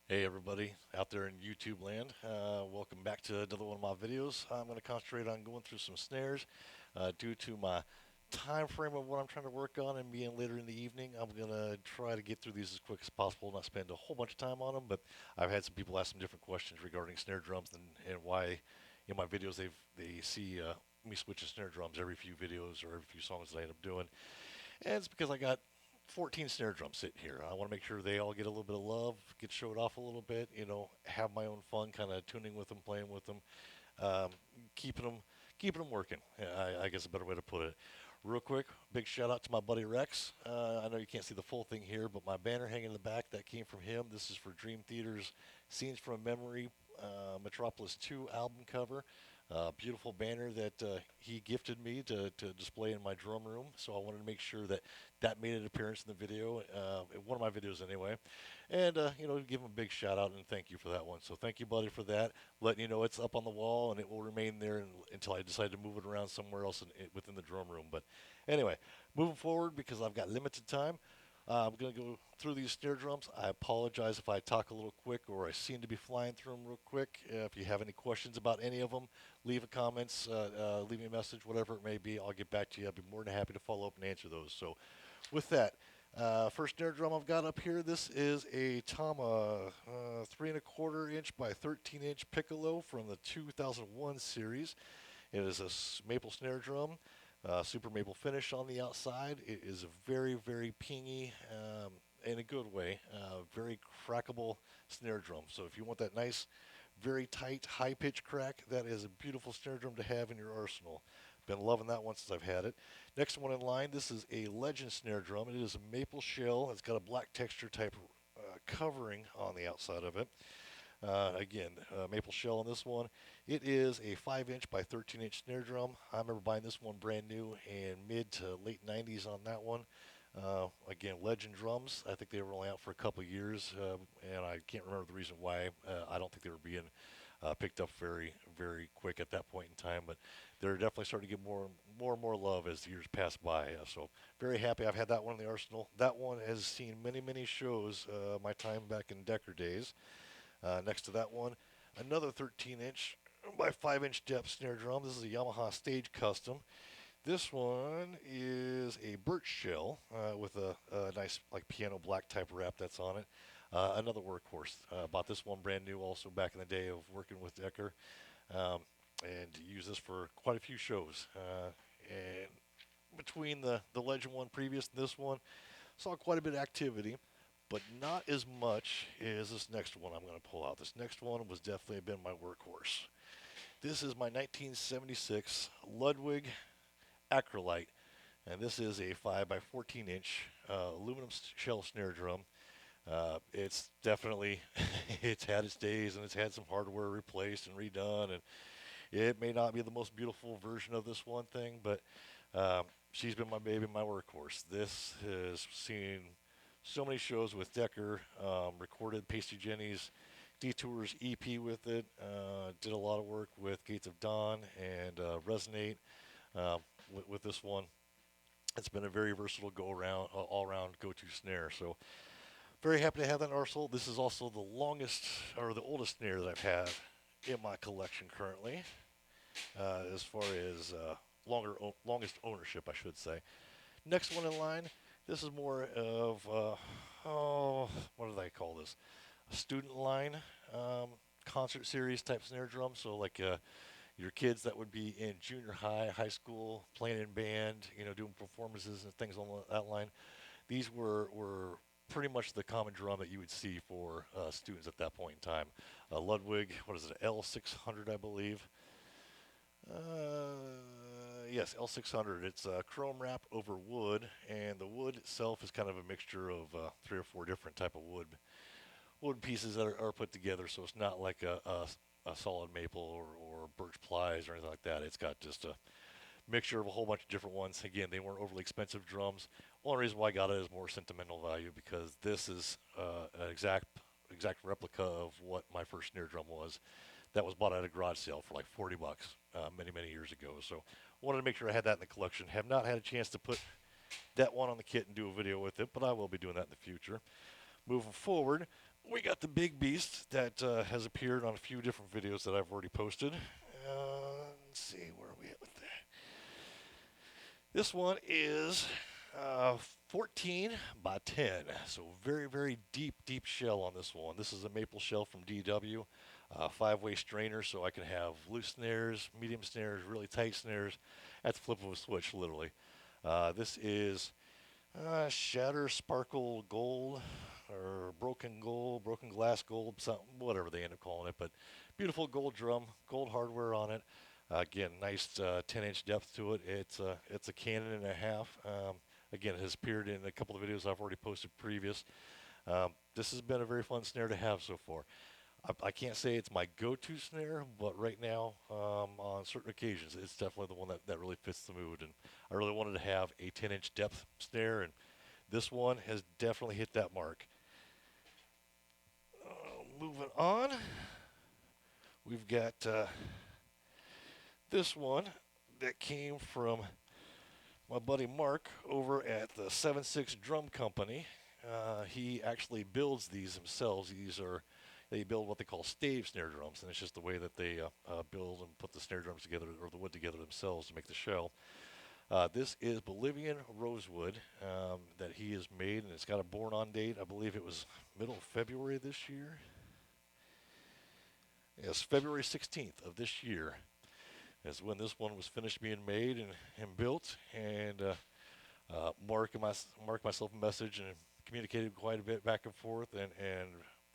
Hey everybody out there in YouTube land, welcome back to another one of my videos. I'm going to concentrate on going through some snares. Due to my time frame of what I'm trying to work on and being later in the evening, I'm going to try to get through these as quick as possible, not spend a whole bunch of time on them, but I've had some people ask some different questions regarding snare drums and why in my videos they see me switching snare drums every few videos or every few songs that I end up doing. And it's because I got 14 snare drums sitting here. I want to make sure they all get a little bit of love, get showed off a little bit, have my own fun, kind of tuning with them, playing with them, um, keeping them, keeping them working. I guess a better way to put it. Real quick, big shout out to my buddy Rex. I know you can't see the full thing here, but my banner hanging in the back that came from him. This is for Dream Theater's Scenes from Memory Metropolis 2 album cover. Beautiful banner that he gifted me to display in my drum room. So I wanted to make sure that that made an appearance in the video, in one of my videos anyway. And, give him a big shout out and thank you for that one. So thank you, buddy, for that. Letting you know it's up on the wall and it will remain there until I decide to move it around somewhere else within the drum room. But anyway, moving forward because I've got limited time. I'm going to go through these snare drums. I apologize if I talk a little quick or I seem to be flying through them real quick. If you have any questions about any of them, leave a comments, leave me a message, whatever it may be. I'll get back to you. I'd be more than happy to follow up and answer those. So, with that, first snare drum I've got up here. This is a Tama 3 1/4 inch by 13-inch piccolo from the 2001 series. It is a maple snare drum. Super maple finish on the outside. It is a very, very pingy, in a good way, very crackable snare drum. So if you want that nice, very tight, high pitch crack, that is a beautiful snare drum to have in your arsenal. Been loving that one since I've had it. Next one in line, this is a Legend snare drum. It is a maple shell. It's got a black texture type covering on the outside of it. Again, maple shell on this one. It is a 5 inch by 13-inch snare drum. I remember buying this one brand new in mid to late 90s on that one. Again, Legend drums. I think they were only out for a couple of years, and I can't remember the reason why. I don't think they were being picked up very, very quick at that point in time, but they're definitely starting to get more and more love as the years pass by. So very happy I've had that one in the arsenal. That one has seen many, many shows. My time back in Decker days. Next to that one, another 13-inch by 5-inch depth snare drum. This is a Yamaha Stage Custom. This one is a birch shell with a nice like piano black type wrap that's on it. Another workhorse. Bought this one brand new also back in the day of working with Decker, um, and used this for quite a few shows. And between the Legend one previous to this one, saw quite a bit of activity, but not as much as this next one I'm going to pull out. This next one was definitely been my workhorse. This is my 1976 Ludwig Acrolite, and this is a 5 by 14-inch aluminum shell snare drum. It's definitely it's had its days and it's had some hardware replaced and redone, and it may not be the most beautiful version of this one thing, but she's been my baby, my workhorse. This has seen so many shows with Decker, recorded Pasty Jenny's Detours EP with it, did a lot of work with Gates of Dawn and Resonate with this one. It's been a very versatile go around, all around go to snare. So very happy to have that in arsenal. This is also the longest or the oldest snare that I've had in my collection currently, as far as longest ownership, I should say. Next one in line, this is more of, what do they call this? A student line concert series type snare drum. So, like your kids that would be in junior high, high school, playing in band, doing performances and things along that line. These were pretty much the common drum that you would see for students at that point in time. Ludwig, what is it, L600, I believe. Yes, L600. It's chrome wrap over wood, and the wood itself is kind of a mixture of 3 or 4 different type of wood pieces that are put together. So it's not like a solid maple or birch plies or anything like that. It's got just a mixture of a whole bunch of different ones. Again, they weren't overly expensive drums. Only reason why I got it is more sentimental value because this is an exact replica of what my first snare drum was. That was bought at a garage sale for like $40 many years ago. So wanted to make sure I had that in the collection. Have not had a chance to put that one on the kit and do a video with it, but I will be doing that in the future. Moving forward, we got the big beast that has appeared on a few different videos that I've already posted. Let's see, where are we at with that? This one is 14 by 10, so very, very deep, deep shell on this one. This is a maple shell from DW, five-way strainer, so I can have loose snares, medium snares, really tight snares at the flip of a switch, literally. This is shatter sparkle gold or broken gold, broken glass gold, something, whatever they end up calling it. But beautiful gold drum, gold hardware on it. Again, nice 10-inch depth to it. It's a cannon and a half. Again, it has appeared in a couple of videos I've already posted previous. This has been a very fun snare to have so far. I can't say it's my go-to snare, but right now, on certain occasions, it's definitely the one that really fits the mood. And I really wanted to have a 10-inch depth snare, and this one has definitely hit that mark. Moving on, we've got this one that came from my buddy Mark over at the 7.6 Drum Company. He actually builds these himself. They build what they call stave snare drums, and it's just the way that they build and put the snare drums together or the wood together themselves to make the shell. This is Bolivian rosewood that he has made, and it's got a born on date. I believe it was middle of February this year. Yes, February 16th of this year is when this one was finished being made and built. And Mark and myself a message and communicated quite a bit back and forth. And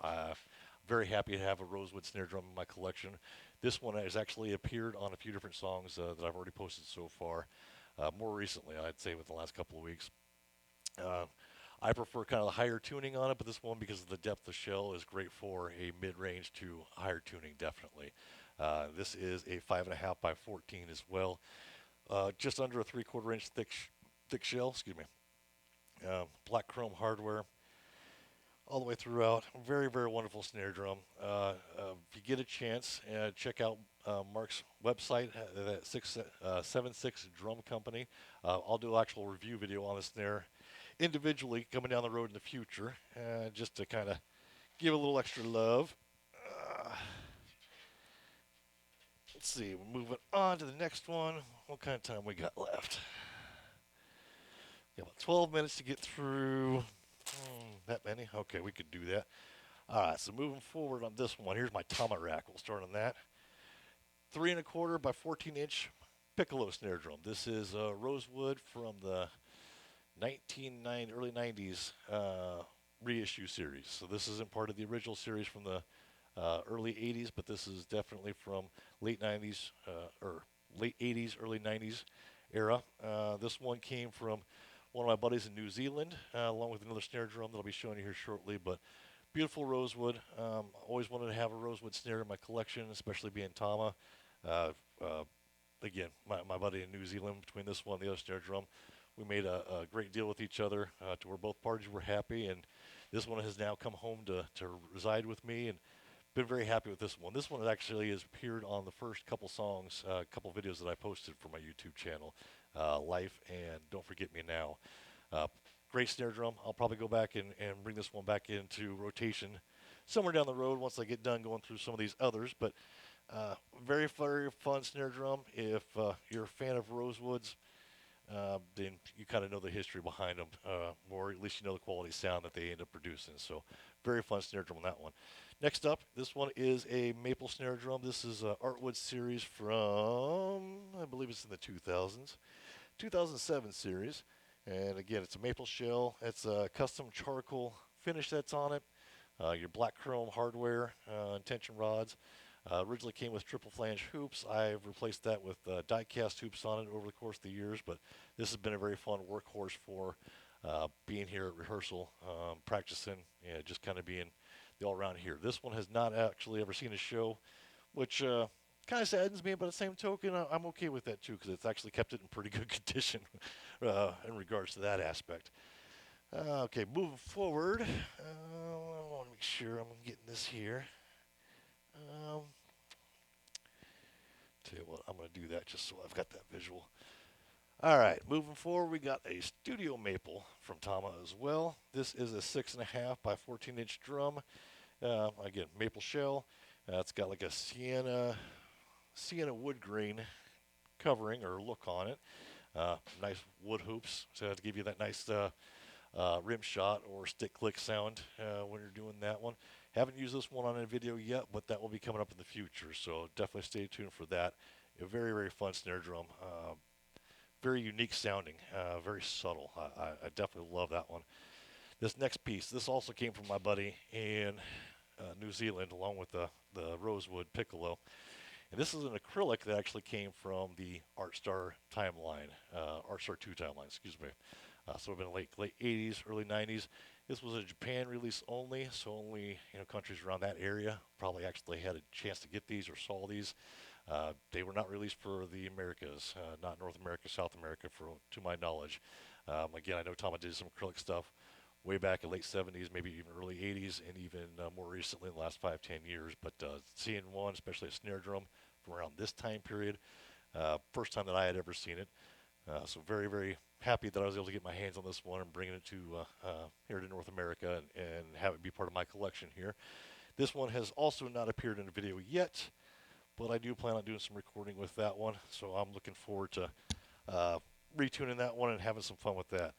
I'm very happy to have a rosewood snare drum in my collection. This one has actually appeared on a few different songs that I've already posted so far. More recently, I'd say within the last couple of weeks. I prefer kind of the higher tuning on it, but this one, because of the depth of shell, is great for a mid-range to higher tuning, definitely. This is a 5.5 by 14 as well. Just under a 3/4 inch thick shell, excuse me. Black chrome hardware all the way throughout. Very, very wonderful snare drum. If you get a chance, check out Mark's website, that 7.6 Drum Company. I'll do an actual review video on the snare individually coming down the road in the future, just to kind of give a little extra love. Let's see, we're moving on to the next one. What kind of time we got left? Got about 12 minutes to get through. That many? Okay, we could do that. All right, so moving forward on this one, here's my Tama rack. We'll start on that. 3.25 by 14-inch piccolo snare drum. This is rosewood from the early 90s reissue series. So this isn't part of the original series from the early 80s, but this is definitely from late 90s or late 80s, early 90s era. This one came from one of my buddies in New Zealand, along with another snare drum that I'll be showing you here shortly. But beautiful rosewood. Always wanted to have a rosewood snare in my collection, especially being Tama. Again, my buddy in New Zealand, between this one and the other snare drum, we made a great deal with each other to where both parties were happy. And this one has now come home to reside with me, and been very happy with this one. This one actually has appeared on the first couple songs, couple videos that I posted for my YouTube channel, Life and Don't Forget Me Now. Great snare drum. I'll probably go back and bring this one back into rotation somewhere down the road once I get done going through some of these others. But very, very fun snare drum. If you're a fan of Rosewoods, then you kind of know the history behind them, or at least you know the quality sound that they end up producing. So very fun snare drum on that one. Next up, this one is a maple snare drum. This is an Artwood series from, I believe it's in the 2007 series. And again, it's a maple shell. It's a custom charcoal finish that's on it. Your black chrome hardware and tension rods. Originally came with triple flange hoops. I've replaced that with die cast hoops on it over the course of the years, but this has been a very fun workhorse for being here at rehearsal, practicing, just kind of being the all-around here. This one has not actually ever seen a show, which kind of saddens me, but at the same token, I'm okay with that too, because it's actually kept it in pretty good condition in regards to that aspect. Okay, moving forward, I want to make sure I'm getting this here. Tell you what, I'm going to do that just so I've got that visual. All right, moving forward, we got a studio maple from Tama as well. This is a 6.5 by 14-inch drum. Again, maple shell. It's got like a sienna wood grain covering or look on it. Nice wood hoops to give you that nice rim shot or stick click sound when you're doing that one. Haven't used this one on a video yet, but that will be coming up in the future, so definitely stay tuned for that. A very, very fun snare drum. Very unique sounding, very subtle. I definitely love that one. This next piece, this also came from my buddy in New Zealand, along with the rosewood piccolo. And this is an acrylic that actually came from the ArtStar timeline, ArtStar 2 timeline, excuse me. So it's been late 80s, early 90s. This was a Japan release only, so only countries around that area probably actually had a chance to get these or saw these. They were not released for the Americas, not North America, South America, to my knowledge. Again, I know Tama did some acrylic stuff way back in late 70s, maybe even early 80s, and even more recently in the last 5, 10 years. But seeing one, especially a snare drum from around this time period, first time that I had ever seen it. So very, very happy that I was able to get my hands on this one and bring it to here to North America and have it be part of my collection here. This one has also not appeared in a video yet, but I do plan on doing some recording with that one. So I'm looking forward to retuning that one and having some fun with that.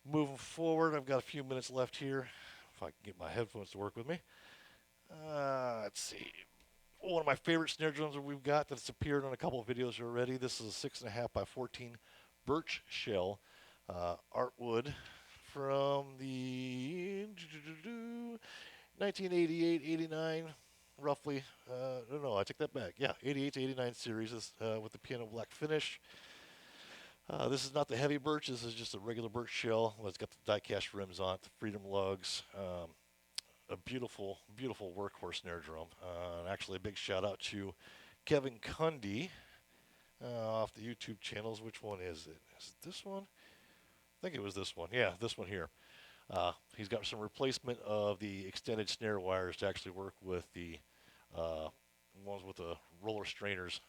Moving forward, I've got a few minutes left here. If I can get my headphones to work with me. Let's see. One of my favorite snare drums that we've got that's appeared on a couple of videos already. This is a 6.5 by 14 birch shell artwood from the 1988, 89, roughly. No, I take that back. Yeah, 88 to 89 series with the piano black finish. This is not the heavy birch. This is just a regular birch shell. It's got the die-cast rims on it, the freedom lugs. A beautiful, beautiful workhorse snare drum. And actually, a big shout out to Kevin Cundy off the YouTube channels. Which one is it? Is it this one? I think it was this one. Yeah, this one here. He's got some replacement of the extended snare wires to actually work with the ones with the roller strainers.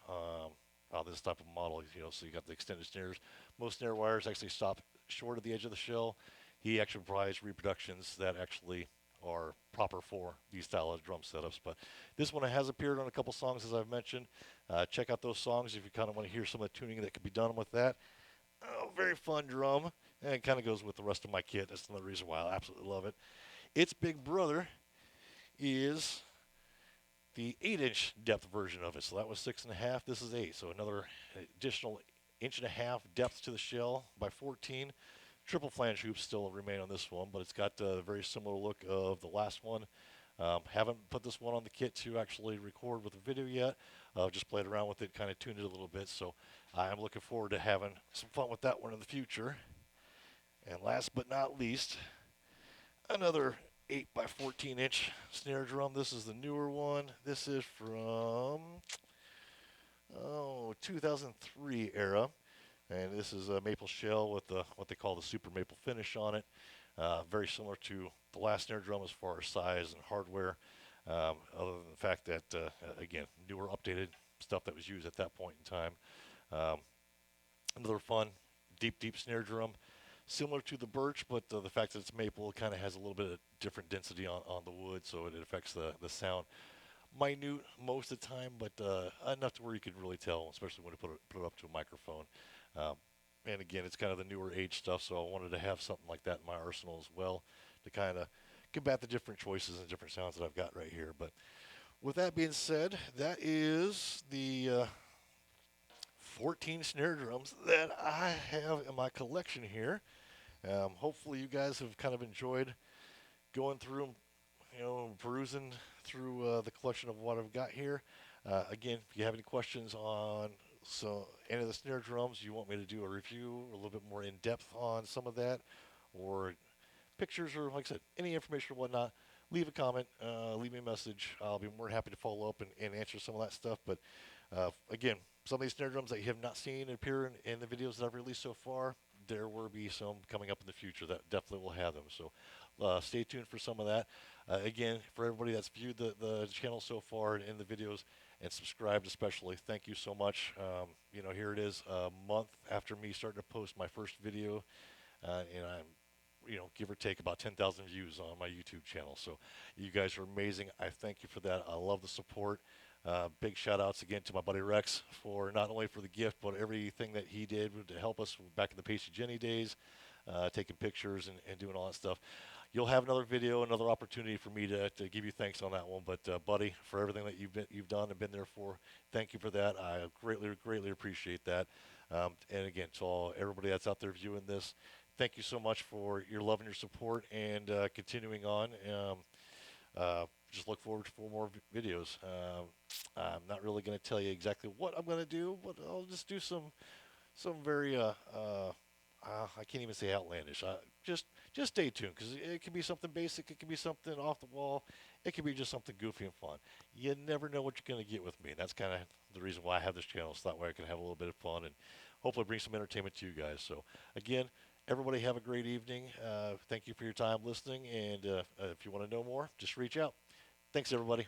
This type of model, so you got the extended snares. Most snare wires actually stop short of the edge of the shell. He actually provides reproductions that actually are proper for these style of drum setups. But this one has appeared on a couple songs, as I've mentioned. Check out those songs if you kind of want to hear some of the tuning that could be done with that. Oh, very fun drum, and it kind of goes with the rest of my kit. That's another reason why I absolutely love it. Its big brother is the 8-inch depth version of it. So that was 6.5. This is 8. So another additional 1.5 depth to the shell by 14. Triple flange hoops still remain on this one, but it's got a very similar look of the last one. Haven't put this one on the kit to actually record with a video yet. Just played around with it, kind of tuned it a little bit. So I'm looking forward to having some fun with that one in the future. And last but not least, another 8 by 14 inch snare drum. This is the newer one. This is from 2003 era. And this is a maple shell with what they call the super maple finish on it. Very similar to the last snare drum as far as size and hardware, other than the fact that, again, newer updated stuff that was used at that point in time. Another fun, deep snare drum. Similar to the birch, but the fact that it's maple kind of has a little bit of different density on the wood, so it affects the sound. Minute most of the time, but enough to where you can really tell, especially when you put it up to a microphone. And again, it's kind of the newer age stuff, so I wanted to have something like that in my arsenal as well to kind of combat the different choices and different sounds that I've got right here. But with that being said, that is the 14 snare drums that I have in my collection here. Hopefully you guys have kind of enjoyed going through, perusing through the collection of what I've got here. Again, if you have any questions on any of the snare drums, you want me to do a review, a little bit more in depth on some of that, or pictures, or like I said, any information or whatnot, leave a comment, leave me a message. I'll be more happy to follow up and answer some of that stuff. But again, some of these snare drums that you have not seen appear in the videos that I've released so far, there will be some coming up in the future that definitely will have them. So stay tuned for some of that. Again, for everybody that's viewed the channel so far and in the videos and subscribed especially, thank you so much. Here it is a month after me starting to post my first video, and I'm give or take about 10,000 views on my YouTube channel. So you guys are amazing. I thank you for that. I love the support. Big shout outs again to my buddy Rex for not only for the gift, but everything that he did to help us back in the Pacey Jenny days, taking pictures and doing all that stuff. You'll have another video, another opportunity for me to give you thanks on that one. But buddy, for everything that you've done and been there for, thank you for that. I greatly appreciate that. And again, to everybody that's out there viewing this, thank you so much for your love and your support and continuing on. Just look forward for more videos. I'm not really going to tell you exactly what I'm going to do, but I'll just do some very I can't even say outlandish. Just stay tuned because it can be something basic, it can be something off the wall, it can be just something goofy and fun. You never know what you're going to get with me. And that's kind of the reason why I have this channel, so that way I can have a little bit of fun and hopefully bring some entertainment to you guys. So again, everybody have a great evening. Thank you for your time listening, and if you want to know more, just reach out. Thanks, everybody.